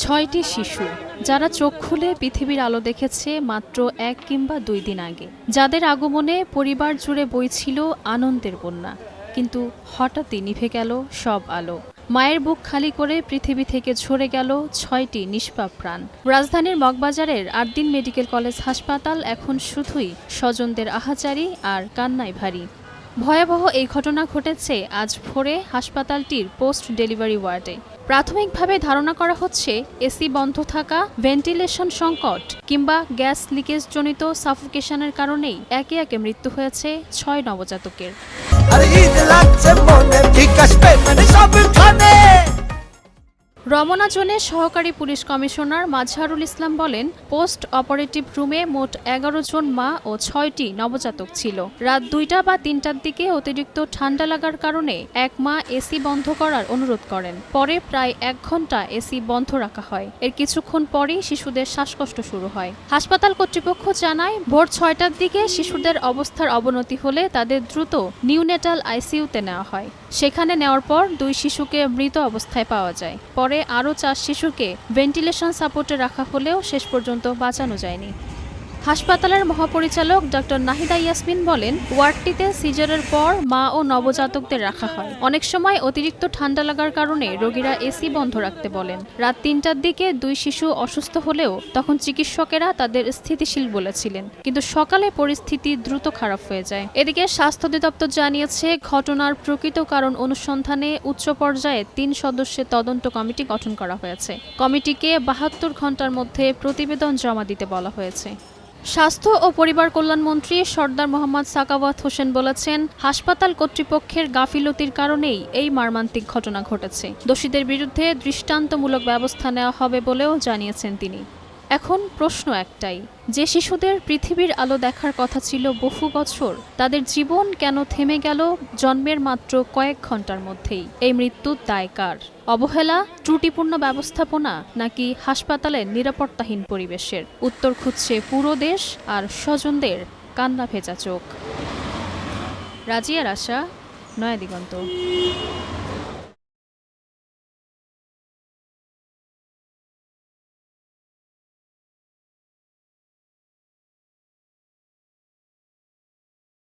ছয়টি শিশু যারা চোখ খুলে পৃথিবীর আলো দেখেছে মাত্র 1 কিংবা 2 দিন আগে, যাদের আগমনে পরিবার জুড়ে বইছিল আনন্দের বন্যা, কিন্তু হঠাৎই নিভে গেল সব আলো। মায়ের বুক খালি করে পৃথিবী থেকে ঝরে গেল 6টি নিষ্পাপ প্রাণ। রাজধানীর মগবাজারের 8 দিন মেডিকেল কলেজ হাসপাতাল এখন শুধুই স্বজনদের আহাজারি আর কান্নায় ভারী। ভয়াবহ এই ঘটনা ঘটেছে আজ ভোরে হাসপাতালটির পোস্ট ডেলিভারি ওয়ার্ডে। প্রাথমিকভাবে ধারণা করা হচ্ছে এসি বন্ধ থাকা, ভেন্টিলেশন সংকট কিংবা গ্যাস লিকেজজনিত সাফোকেশনের কারণেই একে একে মৃত্যু হয়েছে 6 নবজাতকের। রমনা জোনের সহকারী পুলিশ কমিশনার মাজহারুল ইসলাম বলেন, পোস্ট অপারেটিভ রুমে মোট 11 জন মা ও 6টি নবজাতক ছিল। রাত 2টা বা 3টার দিকে অতিরিক্ত ঠান্ডা লাগার কারণে এক মা এসি বন্ধ করার অনুরোধ করেন। পরে প্রায় 1 ঘন্টা এসি বন্ধ রাখা হয়। এর কিছুক্ষণ পরেই শিশুদের শ্বাসকষ্ট শুরু হয়। হাসপাতাল কর্তৃপক্ষ জানায়, ভোর 6টার দিকে শিশুদের অবস্থার অবনতি হলে তাদের দ্রুত নিউনেটাল আইসিইউতে নেওয়া হয়। সেখানে নেওয়ার পর 2 শিশুকে মৃত অবস্থায় পাওয়া যায়। পরে আরও 4 শিশুকে ভেন্টিলেশন সাপোর্টে রাখা হলেও শেষ পর্যন্ত বাঁচানো যায়নি। হাসপাতালের মহাপরিচালক ডক্টর নাহিদা ইয়াসমিন বলেন, ওয়ার্ডটিতে সিজারের পর মা ও নবজাতকদের রাখা হয়। অনেক সময় অতিরিক্ত ঠান্ডা লাগার কারণে রোগীরা এসি বন্ধ রাখতে বলেন। রাত 3টার দিকে 2 শিশু অসুস্থ হলেও তখন চিকিৎসকেরা তাদের স্থিতিশীল বলেছিলেন, কিন্তু সকালে পরিস্থিতি দ্রুত খারাপ হয়ে যায়। এদিকে স্বাস্থ্য অধিদপ্তর জানিয়েছে, ঘটনার প্রকৃত কারণ অনুসন্ধানে উচ্চ পর্যায়ে 3 সদস্যের তদন্ত কমিটি গঠন করা হয়েছে। কমিটিকে 72 ঘন্টার মধ্যে প্রতিবেদন জমা দিতে বলা হয়েছে। স্বাস্থ্য ও পরিবার কল্যাণ মন্ত্রী সরদার মোহাম্মদ সাখাওয়াত হোসেন বলেছেন, হাসপাতাল কর্তৃপক্ষের গাফিলতির কারণেই এই মর্মান্তিক ঘটনা ঘটেছে। দোষীদের বিরুদ্ধে দৃষ্টান্তমূলক ব্যবস্থা নেওয়া হবে বলেও জানিয়েছেন তিনি। এখন প্রশ্ন একটাই, যে শিশুদের পৃথিবীর আলো দেখার কথা ছিল বহু বছর, তাদের জীবন কেন থেমে গেল জন্মের মাত্র কয়েক ঘন্টার মধ্যেই? এই মৃত্যুর দায় কার? অবহেলা, ত্রুটিপূর্ণ ব্যবস্থাপনা, নাকি হাসপাতালের নিরাপত্তাহীন পরিবেশের? উত্তর খুঁজছে পুরো দেশ আর স্বজনদের কান্না ভেজা চোখ। রাজিয়া রাশা, নয়া দিগন্ত।